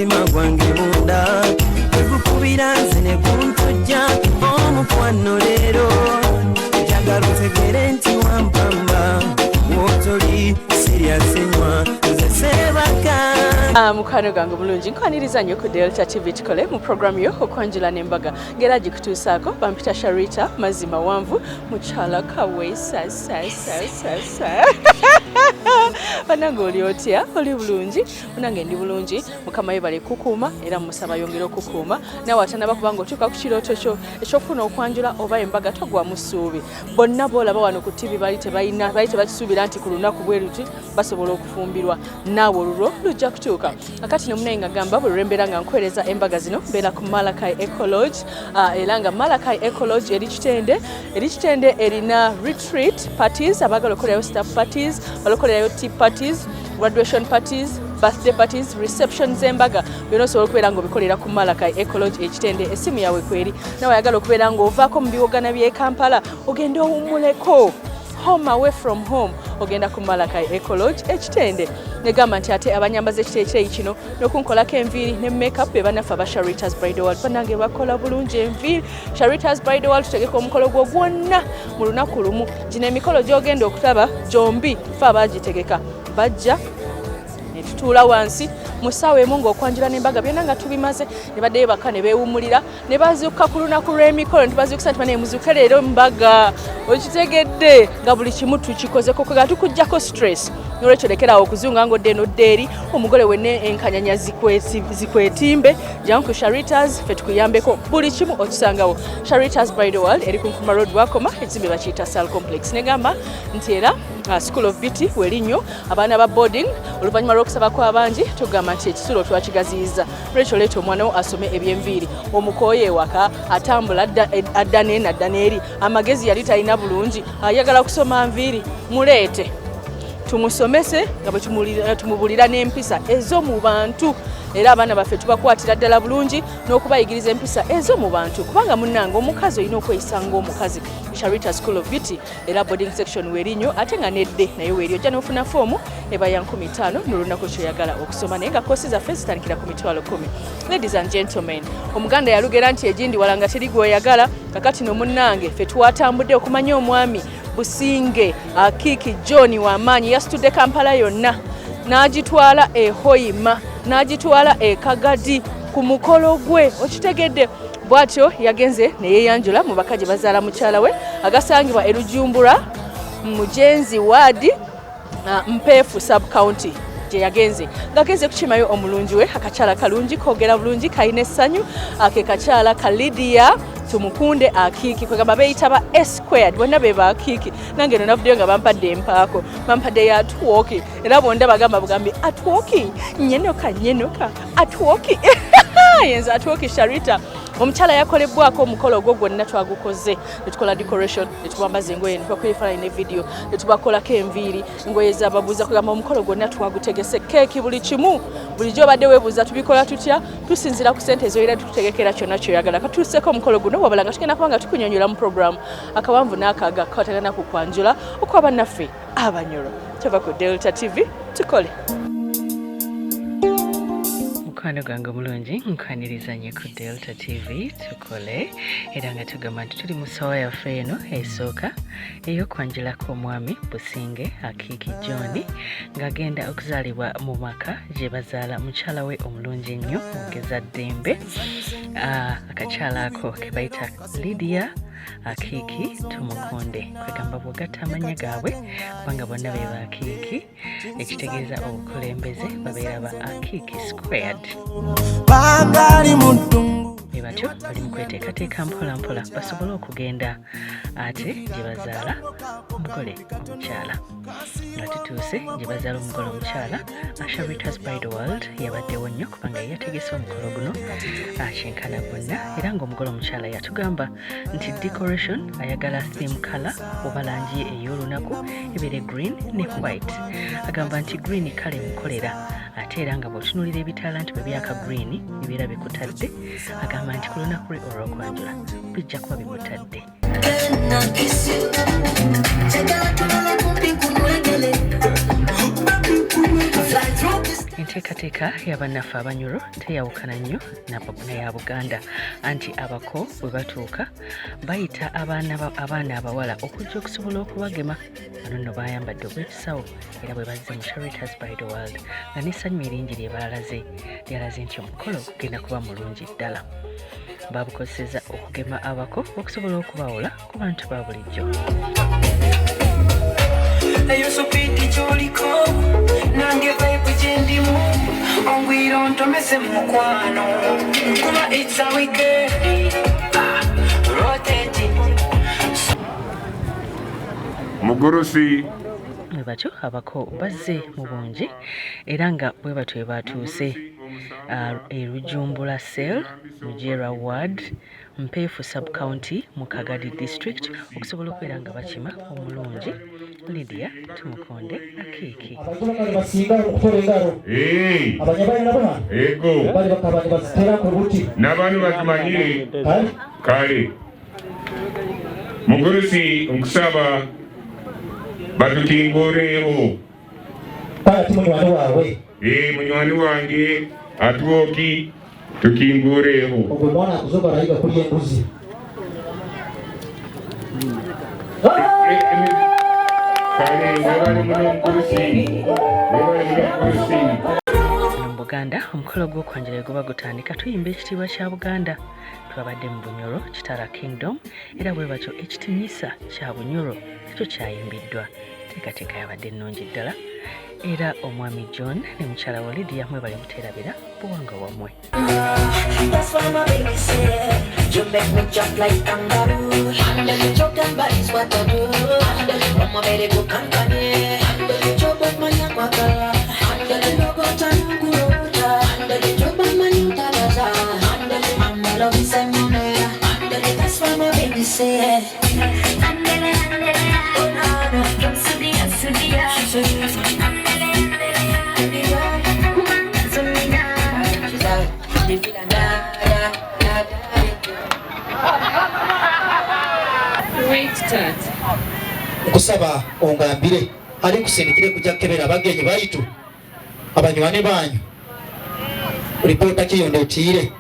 mutima gwange munda ekukubira nze ne kuntujja omukwano leero njagala otegere nti wampamba wotoli siryasenywa nze sebaka. Mukwano gwange mulungi nkwaniriza nnyo ku Delta TV tukole mu programu yo okwanjula n'embaga ngera gikutuusaako bampita Sharita mazima wanvu mukyala kaweesa banange oli otya oli bulungi munange ndi bulungi mukama yebale kukuuma era musaba yongera okukuuma nawe atanaba kubanga otuuka ku kirooto kyo ekyokufuna okwanjula oba embaga togwa mu ssuubi bonna boolaba wano ku TV bali tebakisuubira nti ku lunaku bwe luti basobola okufumbirwa naawe olulwo lujja kutuuka akati nomunaye nga gamba bwe lwembeera nga nkwereza embaga zino mbeera ku Malakai Ecology era nga Malakai Ecology eri kitende erina retreat parties abaagala okukolerayo staff parties balokolerayo tea parties graduation parties birthday parties receptions z'embaga byonna osobola okubeera nga obikolera ku Malakai Ecology ekitende esimu yawe kweri nawe ayagala okubeera nga ovaako mu biwogana by'e Kampala ogenda owummuleko home away from home ogenda ku Malakai Ecology ekitende negamba nti ate abanyambaza ekiteeteeyi kino n'okunkolako enviiri ne make-up be banafe aba Sharita's Bridal World banange bakola bulungi enviiri Sharita's Bridal World tutegeka omukolo gwo gwonna mu lunaku lumu gino emikolo gy'ogenda okutaba gyombi fe abaagitegeka bajja ne tutuula wansi mu ssaawa emu ng'okwanjula n'embaga byonna nga tubimaze ne baddeyo baka ne beewummulira ne bazuuka ku lunaku lw'emikolo ne bazuukusa nti banaye muzuuke leero mbaga okitegedde nga buli kimu tukikozeko nga tukuggyako stress n'olwekyo lekerawo okuzunga ng'odde n'odde eri omugole wenne enkanyanya zikwetimbe jangu ku Sharita's fe tukuyambeko buli kimu okisangawo Sharita's Bridal World eri ku Nkuma Road Wakoma ekizimbe bakiyita Sal Complex negamba nti era School of Beauty welinnyo abaana ba boarding oluvannyuma lw'okusaba kw'abangi tugamba nti ekisulo twakigaziyiza olwekyo leeta omwana wo asome eby'enviiri omukooye ewaka atambula adda n'eno adda n'eri amagezi yali talina bulungi ayagala kusoma nviiri muleete tumusomese nga bwe tumubulira n'empisa ez'omu bantu era abaana baffe tubakwatira ddala bulungi n'okubayigiriza empisa ez'omu bantu kubanga munnange omukazi olina okweyisa ng'omukazi Sharita School of Beauty era boarding section werinyo ate nga nedde naye weeri ojja n'ofuna foomu eba ya 15 n'olunaku kyoyagala okusoma naye nga koosi zaffe zitandikira ku mitwalo 10. Ladies and gentlemen, omuganda yalugera nti egindi wala nga teri gw'oyagala kakati no munnange ffe twatambudde okumanya omwami Businge Akiki John w'amaanyi yasitudde Kampala yonna n'agitwala e Hoima n'agitwala e Kagadi ku mukolo gwe okitegedde bwatyo yagenze ne yeeyanjula mu bakaji bazaala mukyala we agasangibwa e Rujumbura Mujenzi Wadi Mpeefu sub county gye yagenze ng'agenze kukimayo omulungi we akakyala kalungi koogera bulungi kalina essanyu ake kakyala ka Lydia Tumukunde Akiki kwegamba beeyita ba S-squared bonna be ba Akiki nange no navuddeyo nga bampadde empaako bampadde ya atwoki era bonda bagamba bugambi atwoki nyenoka atwoki yenza atwoki Sharita omukyala yakolebwako omukolo ogwo gwonna twagukoze ne tukola decoration ne tubambaza engoye ne twakwefalanya ne video ne tubakolako enviiri engoye z'ababuuza kugamba omukolo gwonna twagutegese keeki buli kimu bulijjo obadde weebuuza tubikola tutya tusinzira ku ssente ezoyira tukutegekera kyonna kyoyagala katuuseko omukolo guno wabala nga tugenda kubanga tukunyonyola mu programu akawanvu n'akaaga kakwatagana ku kwanjula okwa bannaffe abanyolo tuva ku Delta TV tukole. Mukwano gwange mulungi nkwaniriza nnyo ku Delta TV tukole era nga tugamba nti tuli mu ssaawa yaffe eno esooka ey'okwanjulako omwami Businge Akiki John ng'agenda okuzaalibwa mu maka gye bazaala mukyala we omulungi ennyo ogeza ddembe akakyala ako ke bayita Lydia Akiki Tumukunde kwegamba bw'ogatta amannya gaabwe kubanga bonna be ba Akiki ekitegeeza obukulembeze babeera ba Akiki squared be batyo bali mu kweteekateeka mpolampola basobole okugenda ate gye bazaala omugole omukyala nga tutuuse gye bazaala omugole omukyala Sharita's Bridal World yabaddewo nnyo kubanga yategese omukolo guno akyenkana bonna era ng'omugole omukyala yatugamba nti decoration ayagala theme color oba langi ey'olunaku ebeere green ne white agamba nti green kale mukolera ate era nga bw'otunuulira ebitaala nti bwe byaka green bibeera bikutadde agamba nti ku lunaku lwe olw'okwanjula bijja kuba bimutadde. enteekateeka y'abannaffe abanyulo teyawukana nnyo n'eya Buganda anti abako bwe batuuka bayita abaana abawala okujja okusobola okubagema. Bano nno bayambadde obwekisawo era bwe bazze mu Charitas by the World nga n'essanyu eringi lye lyalaze nti omukolo gugenda kuba mulungi ddala. Babukozesezza okugema abako okusobola okubawola ku bantu ba bulijjo. Mugurusi batyo abako bazze mu bungi era nga bwe batyo batuuse Rujumbura Cell mu Jera Ward Mpeefu Sub County mu Kagadi District okusobola okubeera nga bakima omulungi. Lydia Tumukunde Akiki. n'abantu batumanyire kale Mugurusi nkusaba batukingureewo munywani wange atwoki tukingureewo Mu Buganda omukolo gw'okwanjula guba gutandika tuyimba ekitiibwa kya Buganda. Twabadde mu Bunyoro Kitara Kingdom era bwe batyo ekitinyisa kya Bunyoro ekyo kyayimbiddwa. Teekateeka yabadde ennungi ddala era omwami John ne mukyala wa Lydia mwe bali muteerabira buwanga wammwe. You make me jump like kangaroo. You choke and bite is what I do. Mama made it go kankane. Chop up my yakwakala. You no go tanguruta. You chop up my utalaza. Mama love is a money. That's why my baby say. Andele andele andele. From Sudia Sudia. Andele andele andele. Kumanga zumina. She's like the villa da da da da. Great start. Kusaba ongambire ali kusindikire kujja kebera abagenyi baitu abanywani banyu ripota kiyondo tire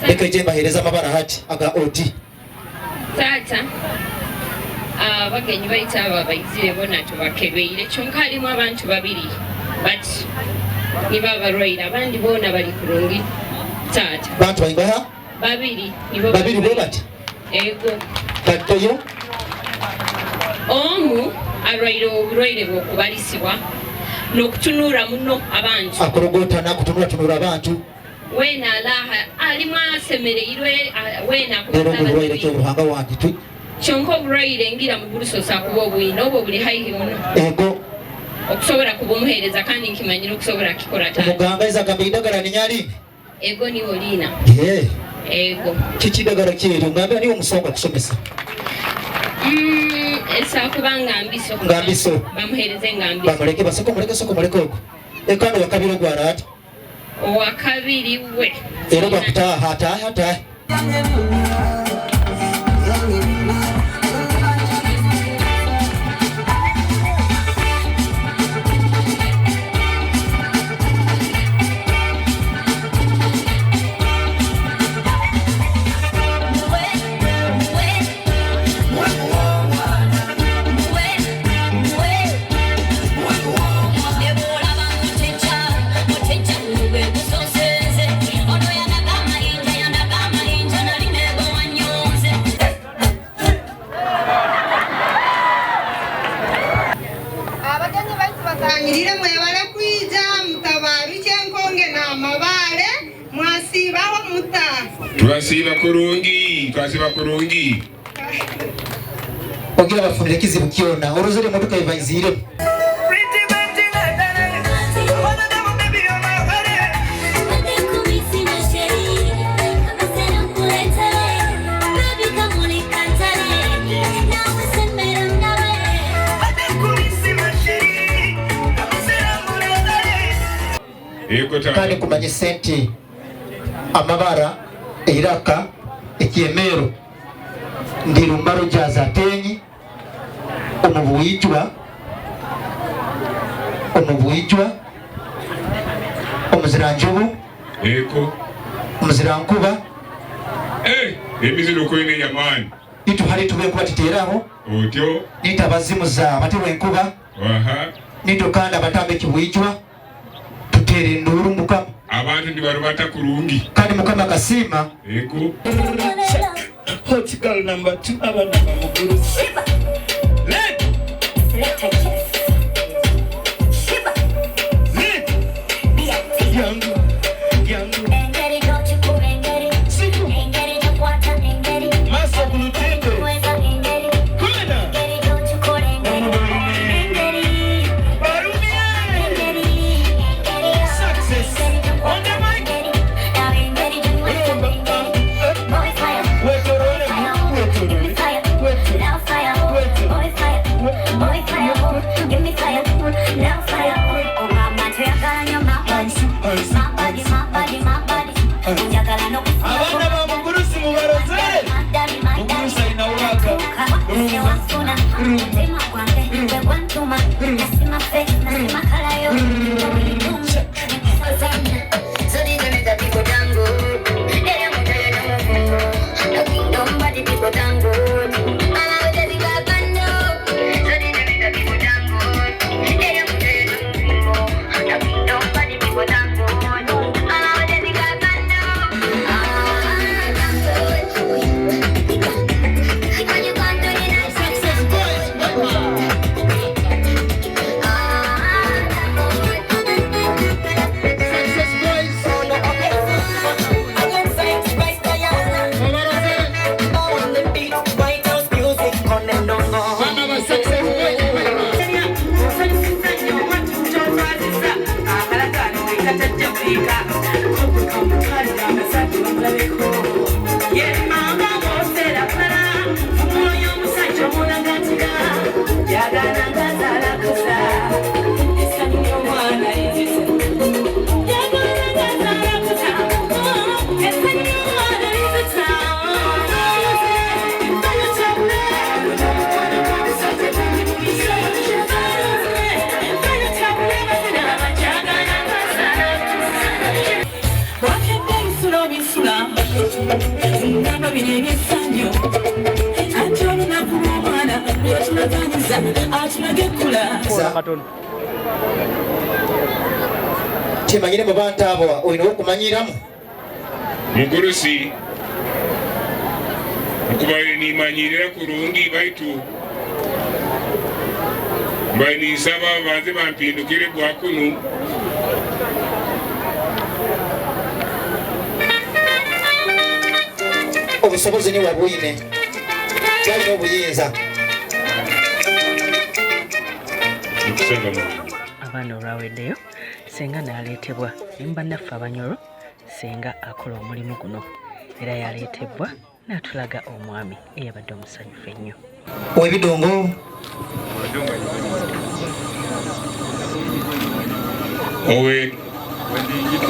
ekeje bahereza amabara hati aga odi tata abagenyi baitu aba bayizire bona tubakebeire kyonka alimu abantu babiri but niba baroira abandi bona bali kurungi tata bantu baingaha babiri nibo babiri bobati ego katoyo omu arwaire obulwaire bw'okubalisibwa n'okutunura muno abantu akorogota nakutunura abantu wena alaha alimu asemereirwe wena obulwaire ky'obuhanga wange tu kyonka obulwaire ngira mu bulusosa kuba obwina obwo buli haihi muno ego okusobola kuba omuheereza kandi nkimanyire okusobola kikola taa omuganga ezagamba eddagala ninyali ego niwo liina ego kikidagala kyeru ngambira niwo omusonga kusomesa esa kubanga ngambiso bamuhereze ngambiso bamuleke basoko muleke oko ekando wakabiri gwarata owakabiri we era bakutaha hata twasiba kurungi ogira bafunire kizibu kiona orozere motoka ivaizire kandi kumanye senti amabara iraka ekiemero ndi lumbaro jaza tenyi omubuijwa Muzira njubu. Eko. Muzira nkuba. Emiziro kwene yamani. Itu hali tube kuba titeraho. Otyo. Nita bazimu za abatewa enkuba. Nito kanda batambe kibwijwa. Tutere nduru mukama. Abantu ndibarubata kurungi. Kandi mukama kasima. Eko. Hot girl number 2 abana mukuru. Let Chimanyire mu bantu abo oyina okumanyiramu mugurusi okubaire nimanyirira kurungi baitu mbaye nisaba banze bampindukire bwakunu obusobozi ni wabwine kyalina obuyinza abaana olwaweddeyo senga n'aleetebwa nemba naffe abanyoro senga akola omulimu guno era yaleetebwa n'atulaga omwami eyabadde omusanyufu ennyo ow'ebidongo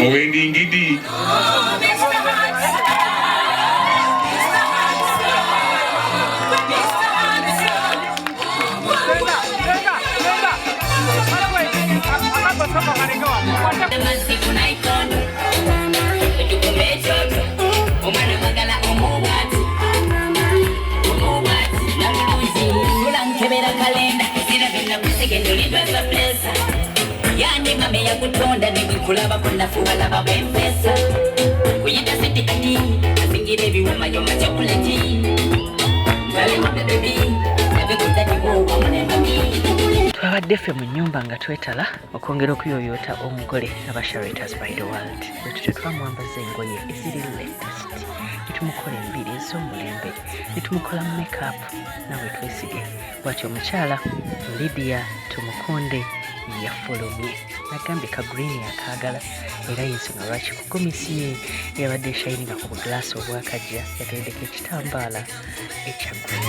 ow'endingidi Yani mame ya kutonda ni kulaba kuna fuhala babempesa kuyita siti kati asingire biwuma yoma chocolate bale mabebe babe kutati wo mami. Twabadde ffe mu nnyumba nga twetala okwongera okuyoyoota omugole aba Sharitas by the World bwe twamwambaza engoye eziri latest ne tumukola enviiri ez'omulembe ne tumukola make-up nawe twesige bw'atyo omukyala Lydia Tumukunde yafulumye nagambye Kagadi akaagala era y'ensonga lwaki ku gomesi ye yabadde eshayininga ku buglaasi obwakajja yateddeko ekitambaala ekya green.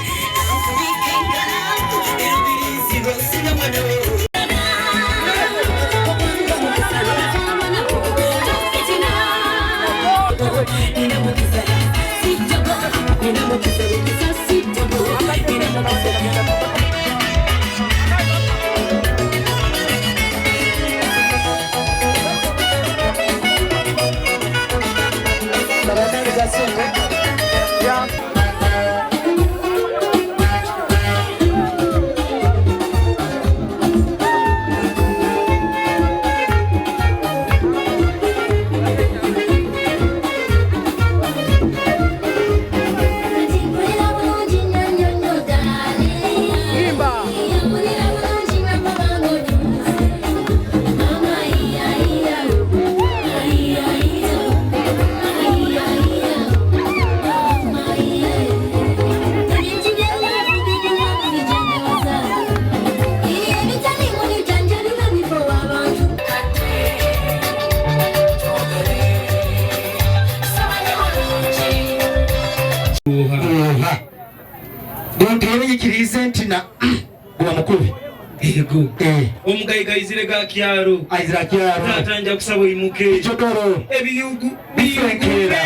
Gonteyenyikirize ntina gwa mukulu. Ego. Omugayigayizire ga kyaro. Ayizira kyaro. Tatanja kusaba imuke. Jodoro. Ebiyugu. Biyongera.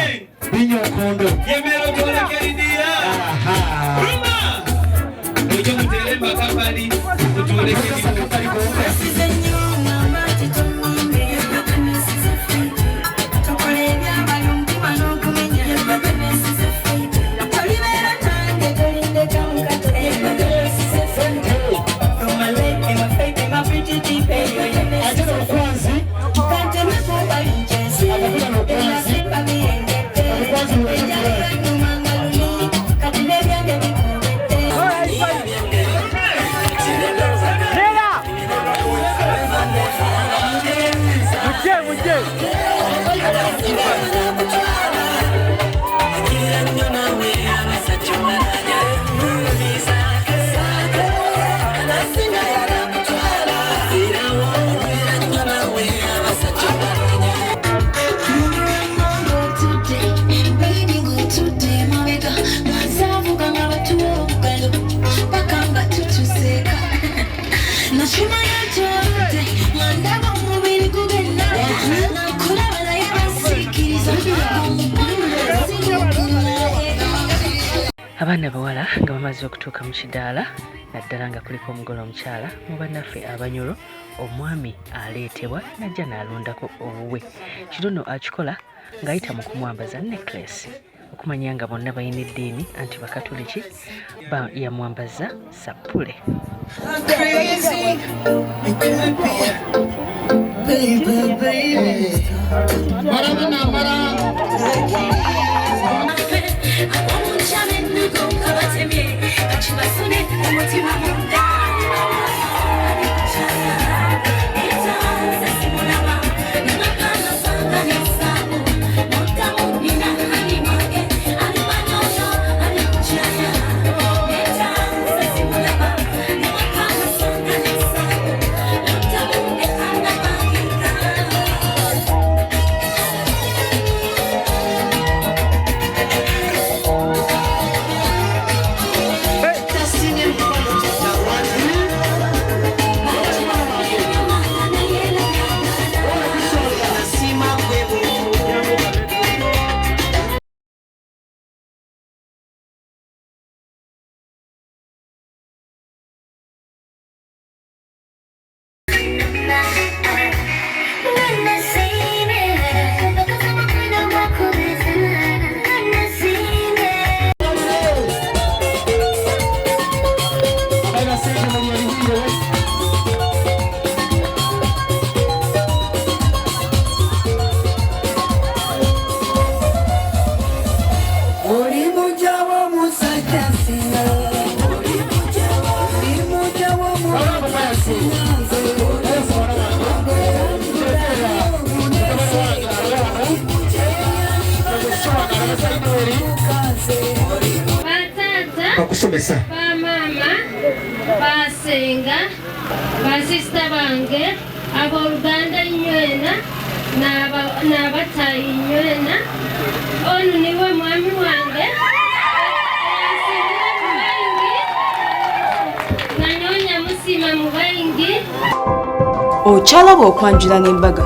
Binyokondo. Yemero tola keridia. Aha. Ruma. Ojo muteremba kabali. Otole keridia. Abaana bawala nga bamaze okutuuka mu kidaala naddala nga kuliko omugole omukyala mu bannaffe abanyolo omwami aleetebwa najja n'alondako obuwe kino nno akikola ng'ayita mu kumwambaza necklace okumanya nga bonna balina eddiini anti bakatoliki yamwambaza sappule. Mama, basenga, basista bange, abooluganda nywena, n'abatayi nywena, ono niwe mwami wange, nanyonya musima mu bayingi. Okyalaba okwanjula n'embaga.